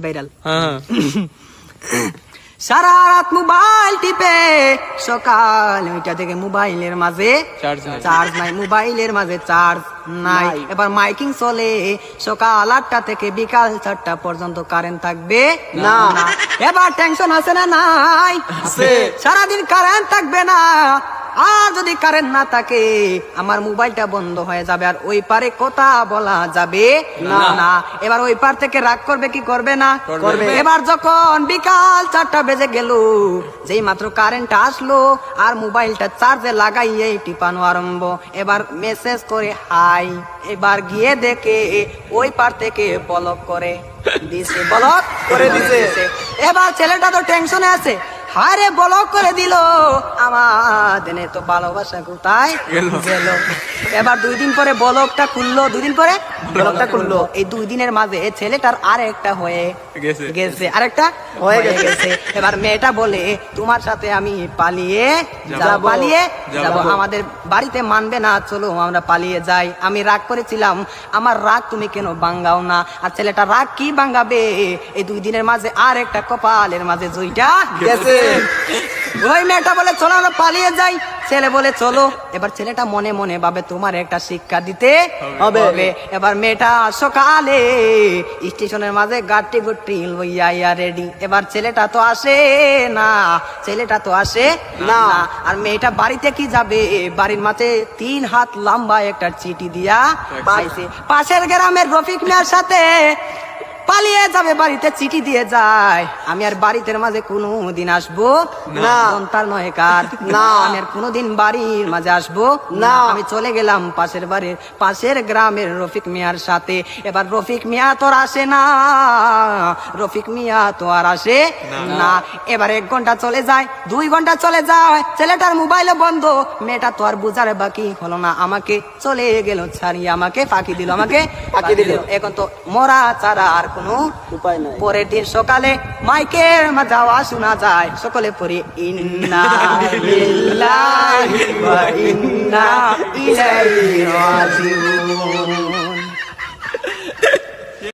Viral সারা রাত mobile টিপে সকাল 9টা থেকে মোবাইলের মাঝে চার্জ নাই, মোবাইলের মাঝে চার্জ নাই। এবার মাইকিং চলে সকাল 8টা থেকে বিকাল 4টা পর্যন্ত কারেন্ট থাকবে না। এবার টেনশন আছে না? নাই, সারাদিন কারেন্ট থাকবে না। আর যদি কারেন্ট না থাকে আমার মোবাইলটা বন্ধ হয়ে যাবে, আর ওই পারে কথা বলা যাবে না। এবার ওই পার থেকে রাগ করবে কি করবে না? করবে। এবার যখন বিকাল 4টা বেজে গেল, যেই মাত্র কারেন্ট আসলো আর মোবাইলটা চার্জে লাগাইয়ে টিপানো আরম্ভ। এবার মেসেজ করে হাই, এবার গিয়ে দেখে ওই পার থেকে ব্লক করে দিছে, ব্লক করে দিছে। এবার ছেলেটা তো টেনশনে আছে, হারে ব্লক করে দিল, আমাদের তো ভালোবাসা কোথায় গেল। এবার 2 দিন পরে ব্লকটা খুললো, 2 দিন পরে ব্লকটা খুললো। এই 2 দিনের মাঝে ছেলেটার আরেকটা হয়ে গেছে, আরেকটা হয়ে গেছে। এবার মেয়েটা বলে তোমার সাথে আমি পালিয়ে যাব, আমাদের বাড়িতে মানবে না, চলো আমরা পালিয়ে যাই। আমি রাগ করেছিলাম, আমার রাগ তুমি কেন ভাঙ্গাও না? আর ছেলেটা রাগ কি ভাঙ্গাবে? এই 2 দিনের মাঝে আর একটা কপালের মাঝে জুইটা গেছে। ওই মেয়েটা বলে চলো আমরা পালিয়ে যাই, ছেলে বলে চলো। এবার ছেলেটা মনে মনে ভাবে তোমার একটা শিক্ষা দিতে হবে। এবার মেয়েটা সকালে স্টেশনের মাঝে গাড়ি গুটি লইয়া রেডি। এবার ছেলেটা তো আসে না, আর মেয়েটা বাড়িতে কি যাবে? বাড়ির মাঝে 3 হাত লম্বা একটা চিঠি দিয়া পাইছে। পাশের গ্রামের রফিক মিয়ার সাথে পালিয়ে যাবে, বাড়িতে চিঠি দিয়ে যায়। আমি আর বাড়িতে মাঝে কোনোদিন আসবো না, তার নয় কার না, আমি আর কোনোদিন বাড়ির মাঝে আসবো না। আমি চলে গেলাম পাশের গ্রামের রফিক মিয়ার সাথে। এবার রফিক মিয়া তো আর আসে না, না। এবার 1 ঘন্টা চলে যায়, 2 ঘন্টা চলে যায়, ছেলেটার মোবাইলে বন্ধ। মেয়েটা তো আর বুঝার বাকি হলো না, আমাকে চলে গেল ছাড়িয়ে, আমাকে ফাঁকি দিল। এখন তো মরা ছাড়া আর কোনো উপায় নাই। পরের দিন সকালে মাইকের মাঝে আওয়াজ শোনা যায়, সকলে পড়ি ইন্না লিল্লাহি ওয়া ইন্না ইলাইহি রাজিউন।